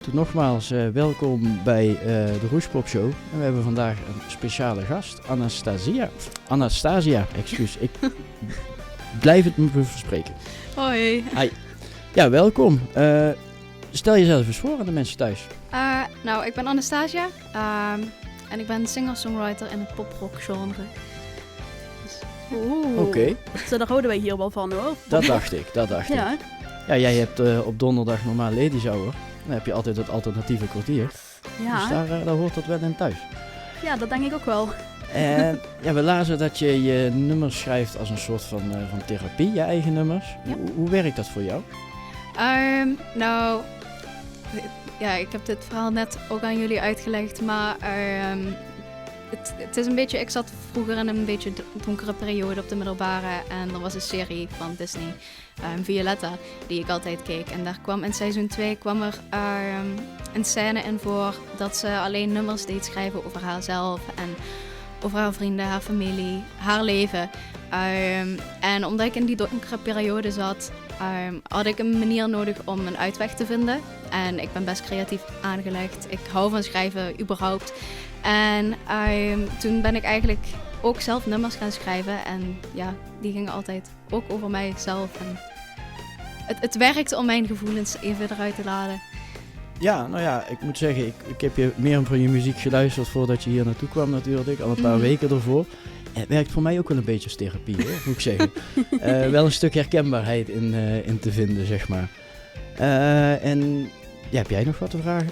Nogmaals, welkom bij de Roespop Show. En we hebben vandaag een speciale gast, Anastasia, excuus. Ik blijf het me verspreken. Hoi. Hi. Ja, welkom. Stel jezelf eens voor aan de mensen thuis. Ik ben Anastasia en ik ben singer-songwriter in het pop-rock genre. Oké. Daar houden wij hier wel van, hoor. Dat dacht ik. Ja. Ja, jij hebt op donderdag normaal Ladies Hour. Dan heb je altijd het alternatieve kwartier. Ja. Dus daar hoort dat wel in thuis. Ja, dat denk ik ook wel. En ja, we lazen dat je je nummers schrijft als een soort van therapie, je eigen nummers. Ja. Hoe werkt dat voor jou? Ik heb dit verhaal net ook aan jullie uitgelegd, maar het is een beetje, ik zat vroeger in een beetje donkere periode op de middelbare en er was een serie van Disney, Violetta, die ik altijd keek. En daar kwam in seizoen 2 een scène in voor dat ze alleen nummers deed schrijven over haarzelf en over haar vrienden, haar familie, haar leven. En omdat ik in die donkere periode zat, had ik een manier nodig om een uitweg te vinden. En ik ben best creatief aangelegd. Ik hou van schrijven, überhaupt. En toen ben ik eigenlijk ook zelf nummers gaan schrijven. En ja, die gingen altijd ook over mijzelf. En het werkte om mijn gevoelens even eruit te laden. Ja, nou ja, ik moet zeggen, ik heb je meer van je muziek geluisterd voordat je hier naartoe kwam natuurlijk. Al een paar weken ervoor. Het werkt voor mij ook wel een beetje als therapie, hoor, moet ik zeggen. Wel een stuk herkenbaarheid in te vinden, zeg maar. En ja, heb jij nog wat te vragen?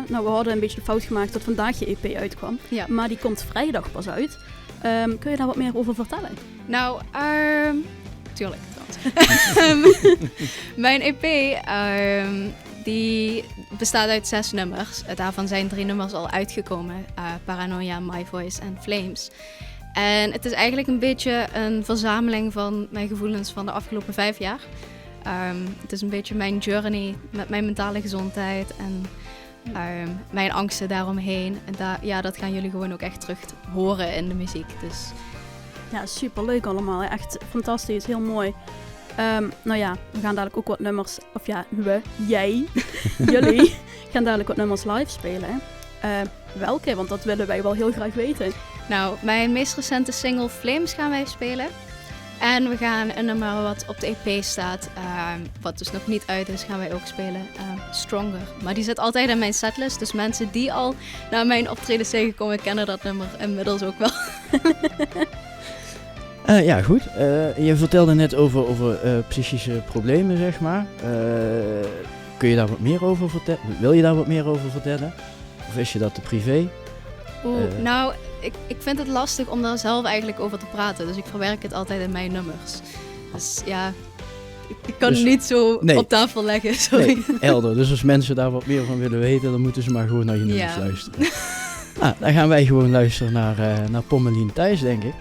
We hadden een beetje de fout gemaakt dat vandaag je EP uitkwam. Ja. Maar die komt vrijdag pas uit. Kun je daar wat meer over vertellen? Nou, tuurlijk. Mijn EP, die bestaat uit 6 nummers. Daarvan zijn 3 nummers al uitgekomen. Paranoia, My Voice en Flames. En het is eigenlijk een beetje een verzameling van mijn gevoelens van de afgelopen 5 jaar. Het is een beetje mijn journey met mijn mentale gezondheid en mijn angsten daaromheen. En dat gaan jullie gewoon ook echt terug horen in de muziek. Dus. Ja, superleuk allemaal. Hè. Echt fantastisch, heel mooi. We gaan dadelijk ook wat nummers, jullie gaan dadelijk wat nummers live spelen. Hè. Welke? Want dat willen wij wel heel graag weten. Nou, mijn meest recente single Flames gaan wij spelen. En we gaan een nummer wat op de EP staat, wat dus nog niet uit is, gaan wij ook spelen. Stronger. Maar die zit altijd in mijn setlist, dus mensen die al naar mijn optreden zijn gekomen, kennen dat nummer inmiddels ook wel. Ja, goed. Je vertelde net over psychische problemen, zeg maar. Kun je daar wat meer over vertellen? Wil je daar wat meer over vertellen? Of is je dat te privé? Ik vind het lastig om daar zelf eigenlijk over te praten. Dus ik verwerk het altijd in mijn nummers. Dus ja, ik kan het niet zo op tafel leggen. Sorry. Nee, helder. Dus als mensen daar wat meer van willen weten, dan moeten ze maar gewoon naar je nummers luisteren. Dan gaan wij gewoon luisteren naar Pommelien Thijs, denk ik.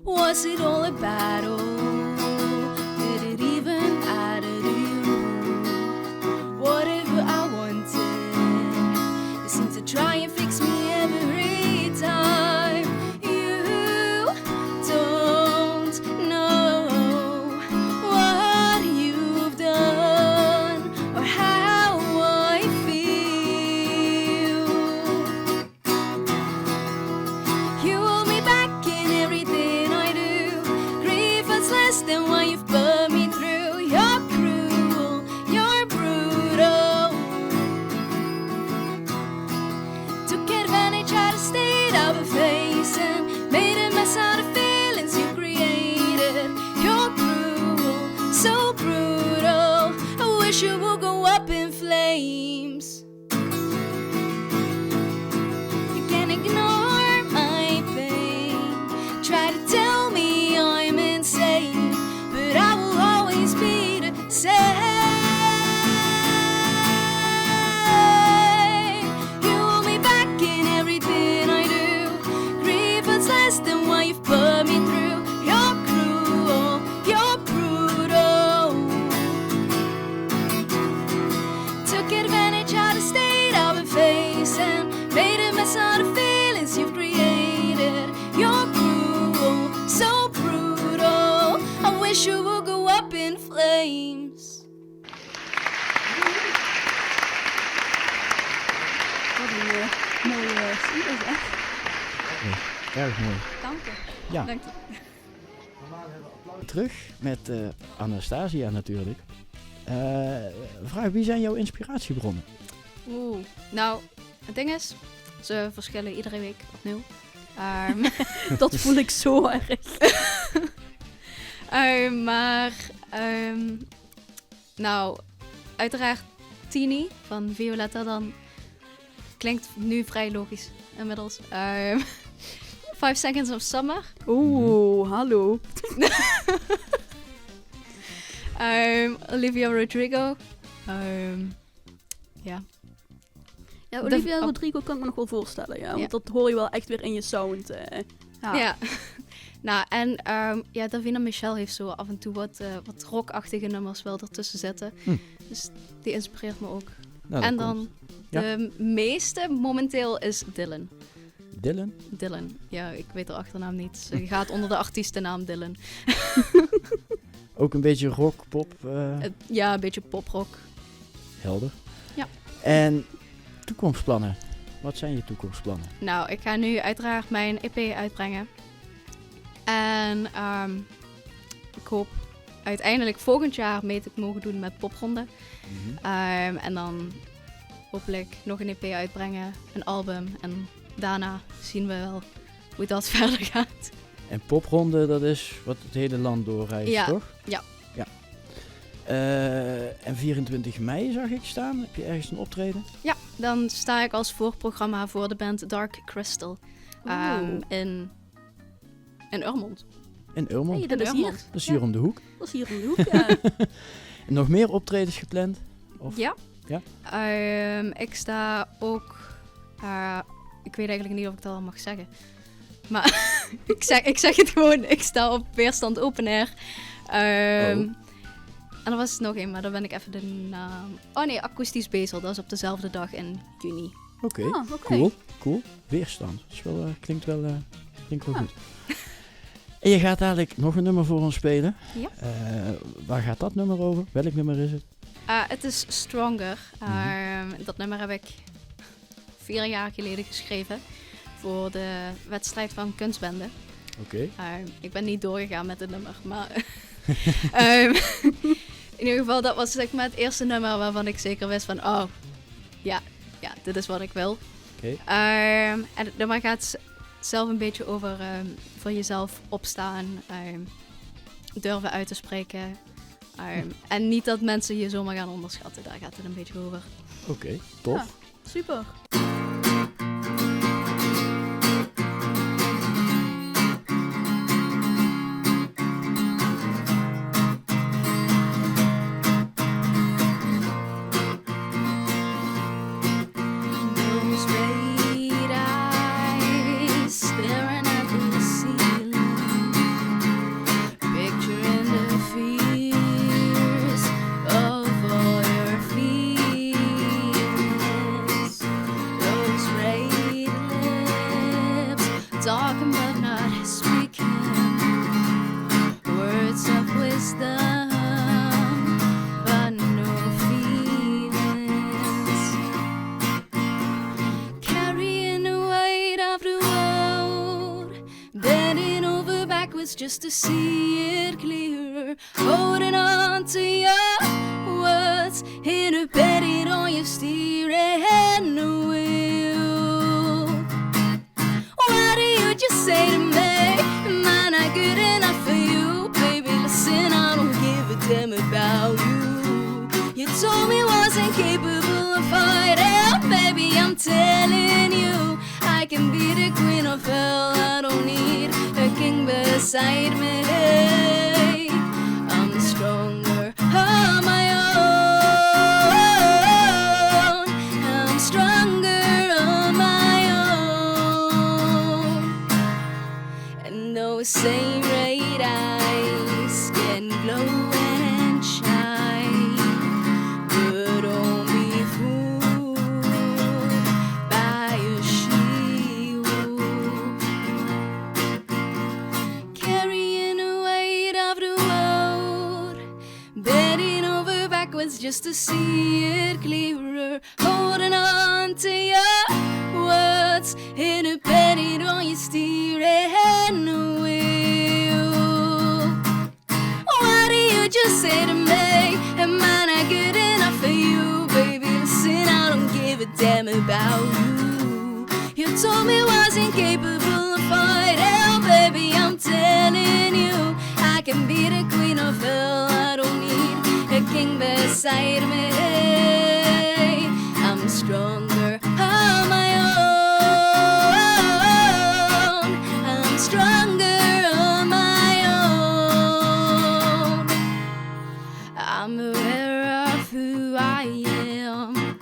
Was it all a battle? Did it even matter to you? Whatever I wanted, you seem to try and fix me every time. You don't know flames. You can ignore my pain, try to tell me I'm insane, but I will always be the same. You hold me back in everything I do. Grief is less than what you've put me through. You're cruel, you're brutal. Took advantage of the state I've been facing, made a mess of the feelings you've created. You're cruel, so brutal. I wish you would go up in flames. Wat een mooie singles, hè? Erg mooi. Dank je. Ja, Dank je. terug met Anastasia natuurlijk. Vraag, wie zijn jouw inspiratiebronnen? Nou, het ding is, ze verschillen iedere week opnieuw. Dat voel ik zo erg. Nou, uiteraard Tini van Violetta dan. Klinkt nu vrij logisch inmiddels. 5 Seconds of Summer. Oeh, hallo. Olivia Rodrigo. Ja, Olivia Rodrigo kan ik me nog wel voorstellen, ja. Want dat hoor je wel echt weer in je sound. Ja. Nou, en Davina Michelle heeft zo af en toe wat rockachtige nummers wel ertussen zitten. Dus die inspireert me ook. Nou, en dan de meeste momenteel is Dylan. Dylan? Dylan. Ja, ik weet de achternaam niet. Ze gaat onder de artiestennaam Dylan. Ook een beetje rock, pop? Ja, een beetje poprock. Helder. Ja. En toekomstplannen? Wat zijn je toekomstplannen? Nou, ik ga nu uiteraard mijn EP uitbrengen. En ik hoop uiteindelijk volgend jaar mee te mogen doen met Popronde. En dan hopelijk nog een EP uitbrengen, een album. En daarna zien we wel hoe dat verder gaat. En Popronde, dat is wat het hele land doorreist, toch? Ja. En 24 mei zag ik staan. Heb je ergens een optreden? Ja, dan sta ik als voorprogramma voor de band Dark Crystal. In Urmond. In Urmond? Hey, dat is hier. Dat is hier om de hoek. Dat is hier om de hoek, ja. En nog meer optredens gepland? Of? Ja. Ja? Ik sta ook... ik weet eigenlijk niet of ik dat al mag zeggen. Maar ik zeg het gewoon. Ik sta op Weerstand Open Air. En er was nog één, maar dan ben ik even de naam... Oh nee, Akoestisch Bezel. Dat is op dezelfde dag in juni. Oké, oké. Cool. Weerstand. Dat is wel, klinkt wel goed. En je gaat dadelijk nog een nummer voor ons spelen. Ja. Waar gaat dat nummer over? Welk nummer is het? Het is Stronger. Dat nummer heb ik 4 jaar geleden geschreven. Voor de wedstrijd van Kunstbende. Oké. Ik ben niet doorgegaan met het nummer, maar... in ieder geval, dat was zeg maar het eerste nummer waarvan ik zeker wist van... Oh, ja, dit is wat ik wil. Oké. En het nummer gaat zelf een beetje over voor jezelf opstaan. Durven uit te spreken. En niet dat mensen je zomaar gaan onderschatten. Daar gaat het een beetje over. Oké, tof. Ja, super. Talking but not speaking, words of wisdom but no feelings, carrying the weight of the world, bending over backwards just to see it clearer, holding on to your words, embedded on your steering wheel. Why do you just say to me, am I not good enough for you? Baby, listen, I don't give a damn about you. You told me I wasn't capable the queen of hell. I don't need a king beside me. I'm stronger on my own. I'm stronger on my own. And those same red eyes can glow and shine, but don't be fooled by a she-wolf carrying the weight of the world, bending over backwards just to see it clearer, holding on to your words, independent on your steering wheel. Why do you just say to me, am I not good enough for you? Baby, listen, I don't give a damn about you. You told me I wasn't capable of fighting, baby, I'm telling you, I can be the queen of hell. I don't need a king beside me. I'm stronger on my own. I'm stronger on my own. I'm aware of who I am.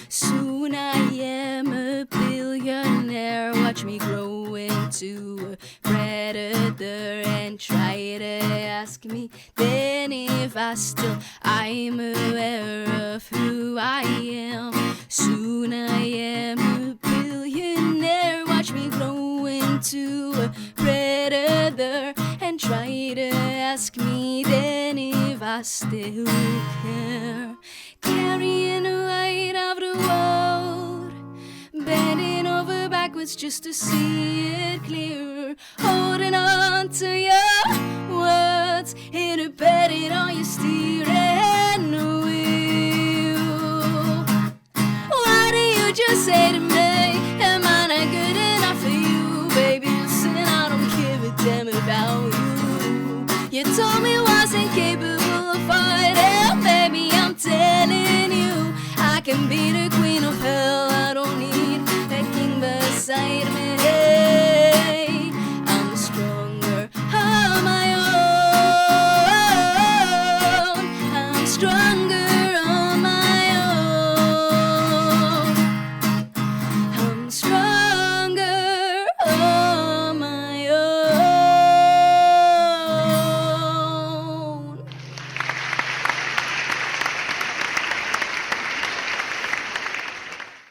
Soon I am a billionaire. Watch me grow into a predator and try to ask me then if I'm aware of who I am. Soon I am a billionaire. Watch me grow into a predator and try to ask me then if I still care. Carrying the weight of the world, bending over backwards just to see it clearer, holding on to your words, independent